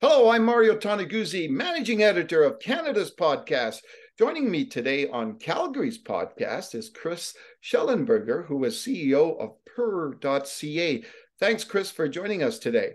Hello, I'm Mario Toneguzzi, managing editor of Canada's podcast. Joining me today on Calgary's podcast is Chris Schellenberger, who is CEO of Purr.ca. Thanks, Chris, for joining us today.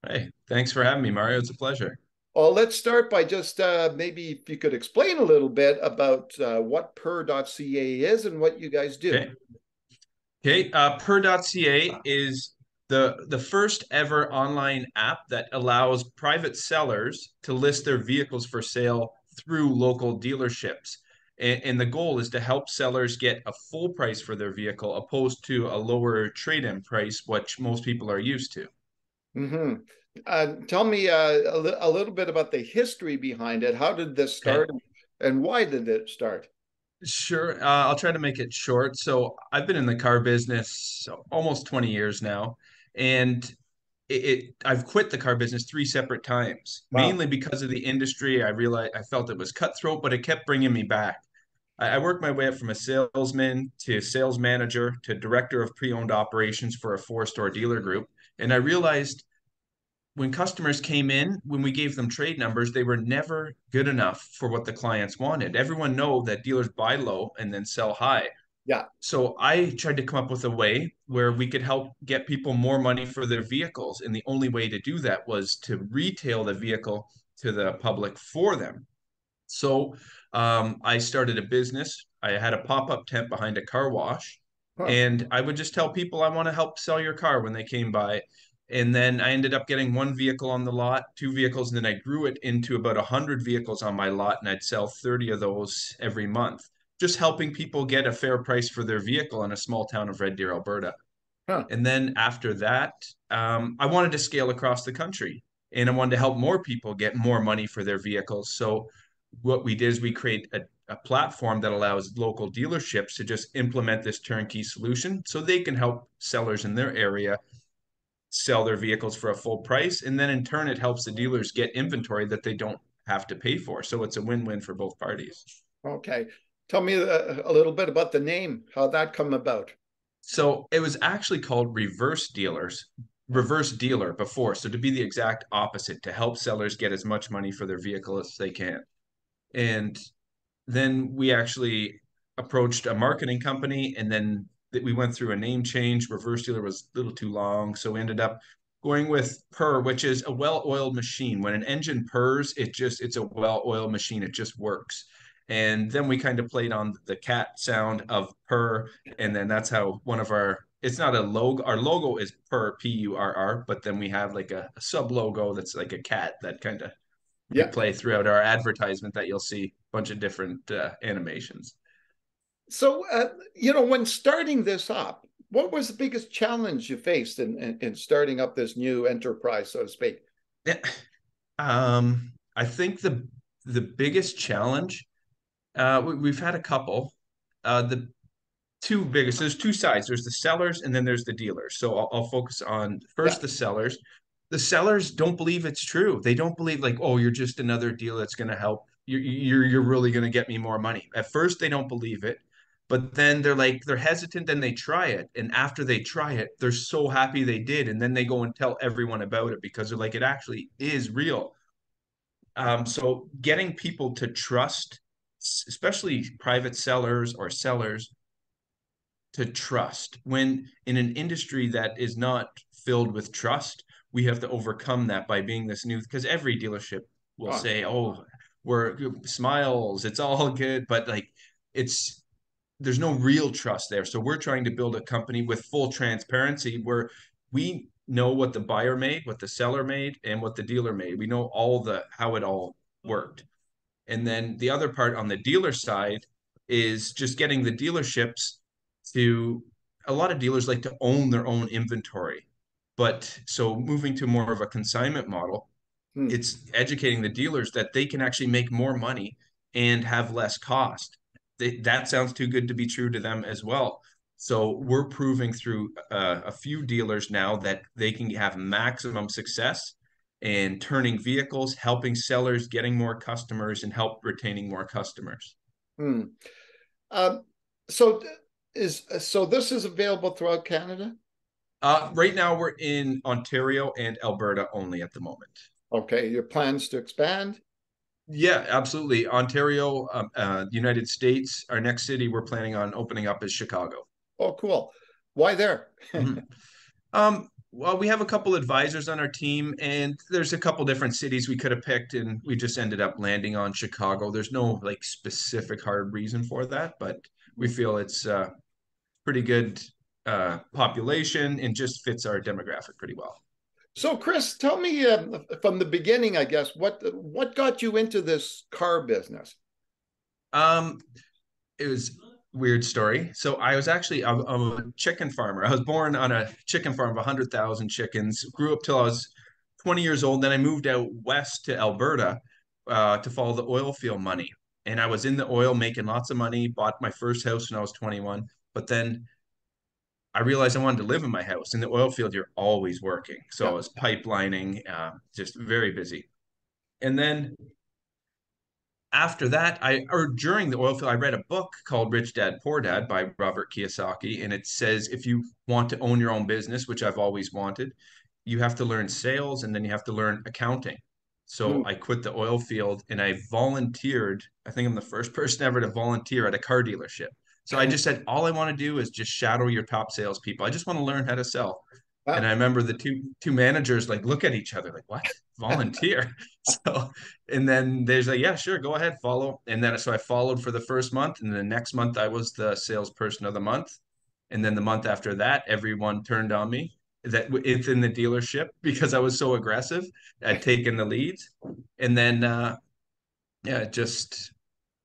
Hey, thanks for having me, Mario. It's a pleasure. Well, let's start by just maybe if you could explain a little bit about what Purr.ca is and what you guys do. Okay. Okay. Purr.ca is the first ever online app that allows private sellers to list their vehicles for sale through local dealerships. And the goal is to help sellers get a full price for their vehicle opposed to a lower trade-in price, which most people are used to. Mm-hmm. Tell me a little bit about the history behind it. How did this Okay. start and why did it start? Sure. I'll try to make it short. So I've been in the car business almost 20 years now, and I've quit the car business three separate times, Wow. mainly because of the industry. I realized I felt it was cutthroat, but it kept bringing me back. I worked my way up from a salesman to sales manager to director of pre-owned operations for a four-store dealer group. And I realized when customers came in, when we gave them trade numbers, they were never good enough for what the clients wanted. Everyone know that dealers buy low and then sell high. Yeah. So I tried to come up with a way where we could help get people more money for their vehicles. And the only way to do that was to retail the vehicle to the public for them. So I started a business. I had a pop-up tent behind a car wash. Huh. And I would just tell people I want to help sell your car when they came by. And then I ended up getting one vehicle on the lot, two vehicles, and then I grew it into about 100 vehicles on my lot, and I'd sell 30 of those every month, just helping people get a fair price for their vehicle in a small town of Red Deer, Alberta. Huh. And then after that, I wanted to scale across the country and I wanted to help more people get more money for their vehicles. So what we did is we create a platform that allows local dealerships to just implement this turnkey solution so they can help sellers in their area sell their vehicles for a full price. And then in turn, it helps the dealers get inventory that they don't have to pay for. So it's a win-win for both parties. Okay. Tell me a little bit about the name, how that come about. So it was actually called reverse dealer before. So to be the exact opposite, to help sellers get as much money for their vehicle as they can. And then we actually approached a marketing company and then we went through a name change. Reverse dealer was a little too long. So we ended up going with purr, which is a well-oiled machine. When an engine purrs, it's a well-oiled machine. It just works. And then we kind of played on the cat sound of purr. And then that's how one of it's not a logo. Our logo is purr, Purr, but then we have like a sub logo that's like a cat that kind of we Yeah. play throughout our advertisement that you'll see a bunch of different animations. So, when starting this up, what was the biggest challenge you faced in starting up this new enterprise, so to speak? Yeah. I think the biggest challenge we've had a couple. The two biggest there's two sides. There's the sellers and then there's the dealers. So I'll focus on Yeah. first the sellers. The sellers don't believe it's true. They don't believe like, oh, you're just another deal that's going to help. You're really going to get me more money. At first, they don't believe it, but then they're hesitant. Then they try it, and after they try it, they're so happy they did, and then they go and tell everyone about it because they're like, it actually is real. So getting people to trust, especially private sellers or sellers, to trust when in an industry that is not filled with trust, we have to overcome that by being this new because every dealership will Oh, say, oh, we're smiles, it's all good, but like it's there's no real trust there. So we're trying to build a company with full transparency where we know what the buyer made, what the seller made, and what the dealer made. We know all the how it all worked. And then the other part on the dealer side is just getting the dealerships to a lot of dealers like to own their own inventory. But so moving to more of a consignment model, hmm. it's educating the dealers that they can actually make more money and have less cost. That sounds too good to be true to them as well. So we're proving through a few dealers now that they can have maximum success in turning vehicles, helping sellers, getting more customers, and help retaining more customers. Hmm. Um, so so this is available throughout Canada? Right now, we're in Ontario and Alberta only at the moment. Okay, your plans to expand? Yeah, absolutely. Ontario, United States. Our next city we're planning on opening up is Chicago. Oh, cool. Why there? Mhm. Well, we have a couple advisors on our team, and there's a couple different cities we could have picked, and we just ended up landing on Chicago. There's no like specific hard reason for that, but we feel it's pretty good population and just fits our demographic pretty well. So, Chris, tell me from the beginning, I guess, what got you into this car business? Um, it was a weird story. So I was actually I'm a chicken farmer. I was born on a chicken farm of 100,000 chickens. Grew up till I was 20 years old. Then I moved out west to Alberta to follow the oil field money. And I was in the oil making lots of money. Bought my first house when I was 21. But then I realized I wanted to live in my house. In the oil field, you're always working. So I Yeah. was pipelining, just very busy. And then after that, or during the oil field, I read a book called Rich Dad Poor Dad by Robert Kiyosaki. And it says if you want to own your own business, which I've always wanted, you have to learn sales and then you have to learn accounting. So Mm. I quit the oil field and I volunteered. I think I'm the first person ever to volunteer at a car dealership. So I just said, all I want to do is just shadow your top salespeople. I just want to learn how to sell. And Wow. I remember the two managers like look at each other like, what? Volunteer? So, and then there's like, yeah, sure, go ahead, follow. And then so I followed for the first month, and the next month I was the salesperson of the month. And then the month after that, everyone turned on me that it's in the dealership because I was so aggressive at taking the leads. And then yeah, it just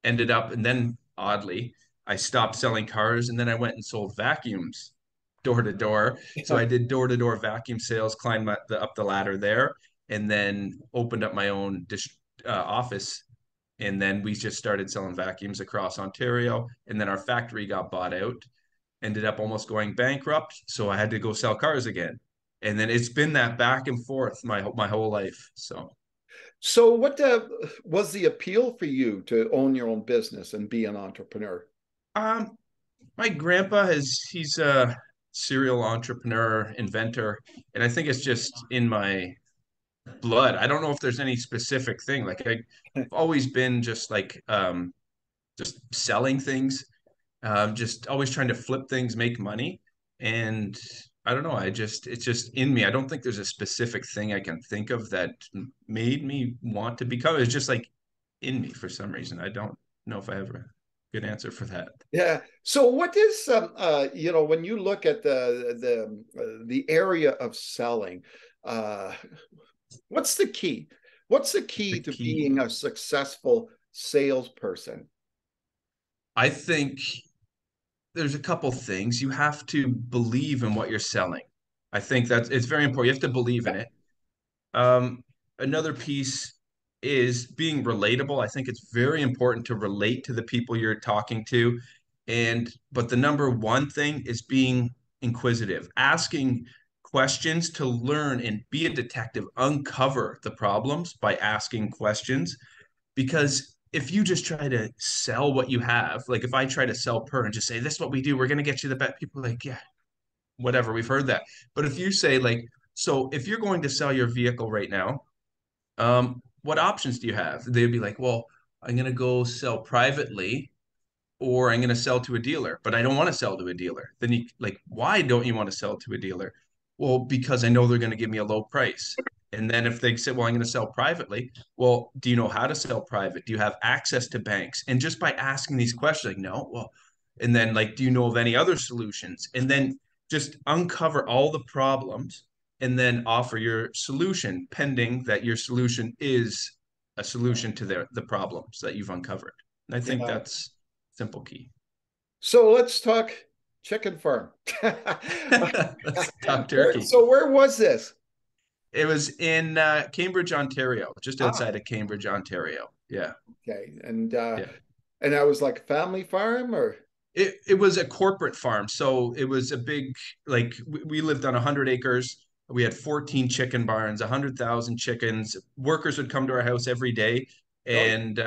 ended up, and then oddly, I stopped selling cars and then I went and sold vacuums door to door. So I did door to door vacuum sales, climbed up the ladder there, and then opened up my own office. And then we just started selling vacuums across Ontario. And then our factory got bought out, ended up almost going bankrupt. So I had to go sell cars again. And then it's been that back and forth my whole life. So So, what was the appeal for you to own your own business and be an entrepreneur? um my grandpa he's a serial entrepreneur, inventor, and I think it's just in my blood. I don't know if there's any specific thing. Like I've always been just selling things, just always trying to flip things, make money. And I don't know, it's just in me. I don't think there's a specific thing I can think of that made me want to become. It's just like in me for some reason. I don't know if I have a good answer for that. Yeah. So, what is when you look at the area of selling, uh, what's the key? What's the The key to being key, a successful salesperson? I think there's a couple things. You have to believe in what you're selling. I think that's it's very important. You have to believe in it. Um, Another piece is being relatable. I think it's very important to relate to the people you're talking to. But the number one thing is being inquisitive, asking questions to learn and be a detective, uncover the problems by asking questions. Because if you just try to sell what you have, like if I try to sell Purr and just say, this is what we do, we're going to get you the bet, people are like, yeah, whatever, we've heard that. But if you say, like, so if you're going to sell your vehicle right now, what options do you have? They'd be like, well, I'm going to go sell privately or I'm going to sell to a dealer, but I don't want to sell to a dealer. Then you like, why don't you want to sell to a dealer? Well, because I know they're going to give me a low price. And then if they say, well, I'm going to sell privately, well, do you know how to sell private? Do you have access to banks? And just by asking these questions, like, no, well, and then like, do you know of any other solutions? And then just uncover all the problems and then offer your solution pending that your solution is a solution to the problems that you've uncovered. And I think Yeah. that's simple key. So let's talk chicken farm. Let's talk turkey. So where was this? It was in Cambridge, Ontario, just Ah, outside of Cambridge, Ontario. Yeah, okay. yeah. And that was like a family farm or It was a corporate farm, so it was a big like we lived on 100 acres. We had 14 chicken barns, 100,000 chickens. Workers would come to our house every day, oh, and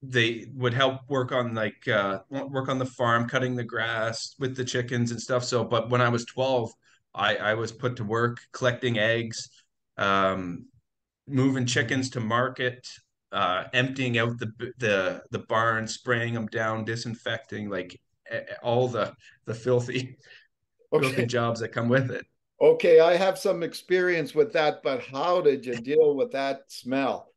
they would help work on the farm, cutting the grass with the chickens and stuff. So, but when I was 12, I was put to work collecting eggs, um, moving chickens to market, emptying out the barn, spraying them down, disinfecting, like all the filthy Okay. jobs that come with it. Okay, I have some experience with that, but how did you deal with that smell?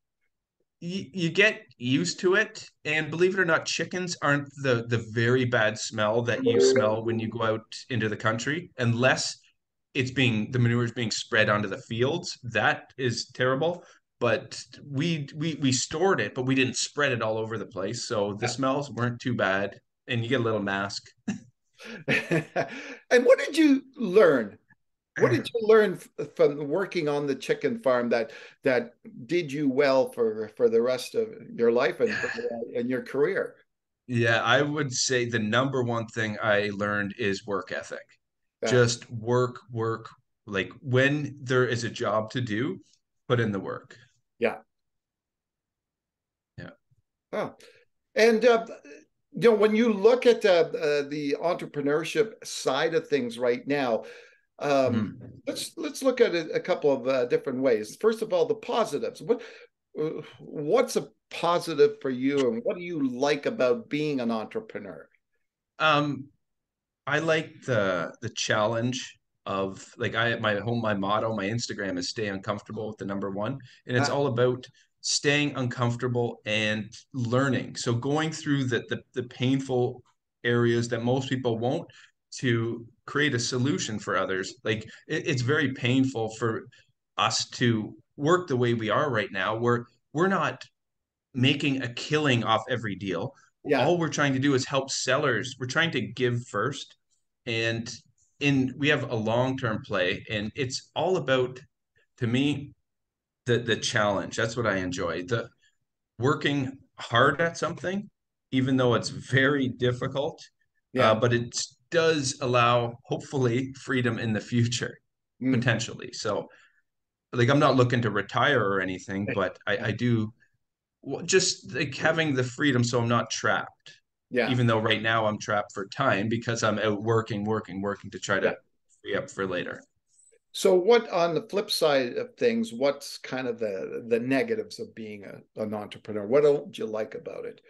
You get used to it, and believe it or not, chickens aren't the very bad smell that you smell when you go out into the country, unless the manure is being spread onto the fields. That is terrible. But we stored it, but we didn't spread it all over the place, so the smells weren't too bad, and you get a little mask. And what did you learn? What did you learn from working on the chicken farm that did you well for the rest of your life and your career? Yeah, I would say the number one thing I learned is work ethic. Yeah, Just work, work. Like when there is a job to do, put in the work. yeah. Yeah. Oh. And when you look at the entrepreneurship side of things right now, Mhm. let's look at it a couple of different ways. First of all, the positives. What's a positive for you, and what do you like about being an entrepreneur? Um, I like the challenge of like my motto, my Instagram is stay uncomfortable with the number one. And it's Ah, all about staying uncomfortable and learning. So going through the painful areas that most people won't to create a solution for others. Like it's very painful for us to work the way we are right now. We're not making a killing off every deal. yeah. All we're trying to do is help sellers. We're trying to give first, and we have a long-term play, and it's all about, to me, the challenge. That's what I enjoy. The working hard at something, even though it's very difficult, Yeah. but it does allow hopefully freedom in the future, Mm. potentially. So like I'm not looking to retire or anything, but I do just like having the freedom so I'm not trapped. Yeah. Even though right now I'm trapped for time because I'm out working, working, working to try Yeah. to free up for later. So what on the flip side of things, what's kind of the negatives of being an entrepreneur? What don't you like about it?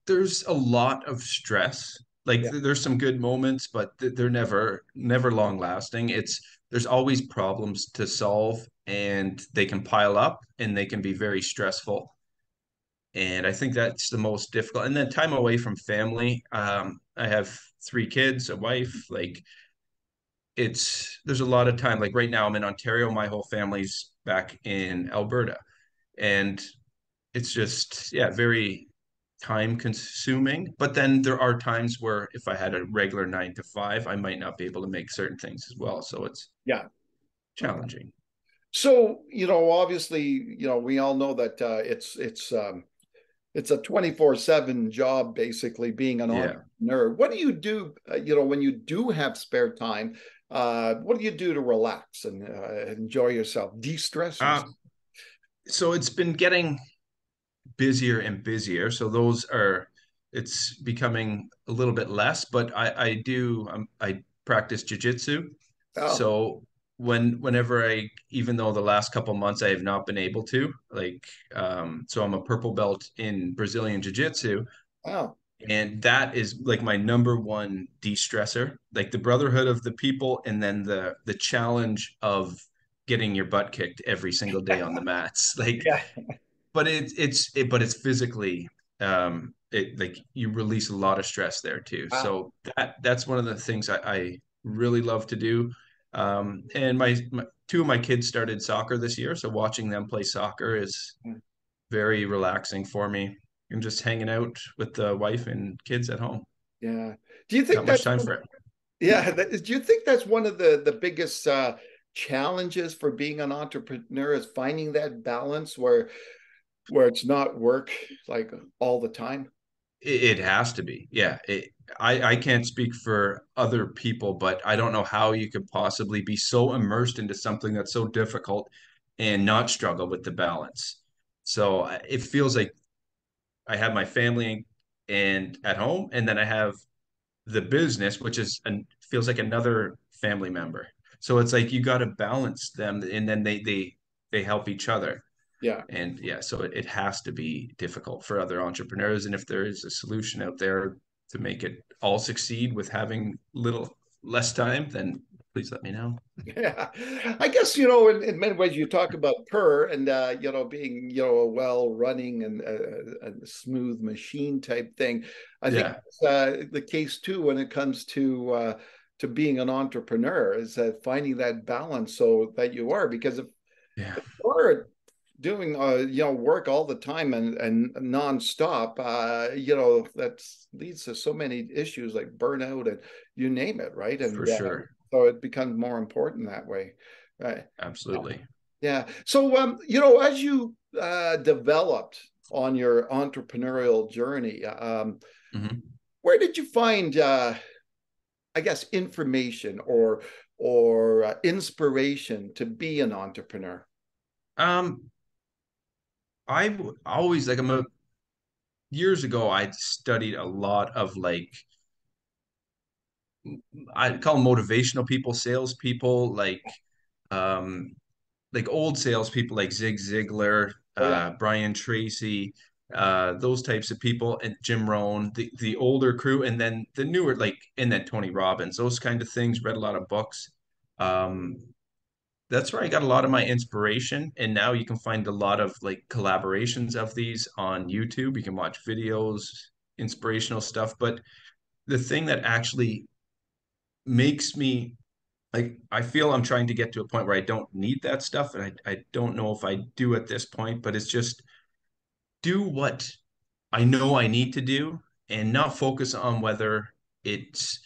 There's a lot of stress. Like Yeah. there's some good moments, but they're never long lasting. There's always problems to solve, and they can pile up, and they can be very stressful. And I think that's the most difficult. And then time away from family. I have three kids, a wife. Like there's a lot of time. Like right now, I'm in Ontario. My whole family's back in Alberta, and it's just yeah, very time consuming. But then there are times where if I had a regular 9 to 5, I might not be able to make certain things as well. So it's Yeah. Okay. challenging. So, obviously, we all know that it's a 24/7 job, basically being an Yeah. entrepreneur. What do you do, when you do have spare time? What do you do to relax and enjoy yourself, de-stress Uh, yourself? so it's been getting busier and busier. So it's becoming a little bit less, but I practice jujitsu. Oh, So whenever even though the last couple months I have not been able to, like, so I'm a purple belt in Brazilian jiu-jitsu, oh, and that is like my number one de-stressor, like the brotherhood of the people, and then the challenge of getting your butt kicked every single day on the mats. Like yeah. but but it's physically it like you release a lot of stress there too. Wow. So that's one of the things I really love to do. And my two of my kids started soccer this year, so watching them play soccer is very relaxing for me. And just hanging out with the wife and kids at home. Yeah. Do you think Not much that's time for it. Yeah, do you think that's one of the biggest challenges for being an entrepreneur is finding that balance where it's not work like all the time? It has to be. Yeah. I can't speak for other people, but I don't know how you could possibly be so immersed into something that's so difficult and not struggle with the balance. So it feels like I have my family and at home, and then I have the business, which feels like another family member. So it's like you got to balance them, and then they they help each other. Yeah. And yeah, so it has to be difficult for other entrepreneurs. And if there is a solution out there to make it all succeed with having little less time, then please let me know. Yeah, I guess, in many ways you talk about Purr and, being, a well running and a smooth machine type thing. I think Yeah, the case too when it comes to being an entrepreneur is finding that balance so that you are, because yeah, if you're doing work all the time and nonstop, that leads to so many issues like burnout and you name it, right? And for sure. so it becomes more important that way. Right. Absolutely. Yeah. So as you developed on your entrepreneurial journey, Hmm. where did you find I guess information or inspiration to be an entrepreneur? Um, always like years ago, I studied a lot of I call them motivational people, salespeople, um, like old salespeople like Zig Ziglar, Oh yeah. Brian Tracy, those types of people, and Jim Rohn, the older crew, and then the newer, and then Tony Robbins, those kind of things. Read a lot of books. Um, that's where I got a lot of my inspiration. And now you can find a lot of like collaborations of these on YouTube. You can watch videos, inspirational stuff. But the thing that actually makes me like I feel I'm trying to get to a point where I don't need that stuff, and I don't know if I do at this point, but it's just do what I know I need to do and not focus on whether it's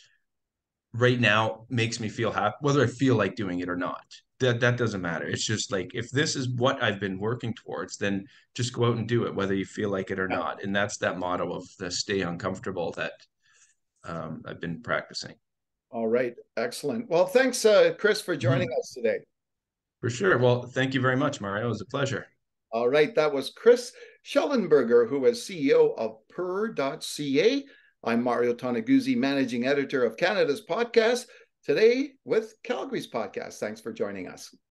right now makes me feel happy, whether I feel like doing it or not. That doesn't matter. It's just like if this is what I've been working towards, then just go out and do it, whether you feel like it or Yeah. not. And that's that motto of the stay uncomfortable that I've been practicing. All right. Excellent. Well, thanks, Chris, for joining Mhm. us today. For sure. Well, thank you very much, Mario. It was a pleasure. All right. That was Chris Schellenberger, who is CEO of Purr.ca. I'm Mario Toneguzzi, managing editor of Canada's podcast, today with Calgary's podcast. Thanks for joining us.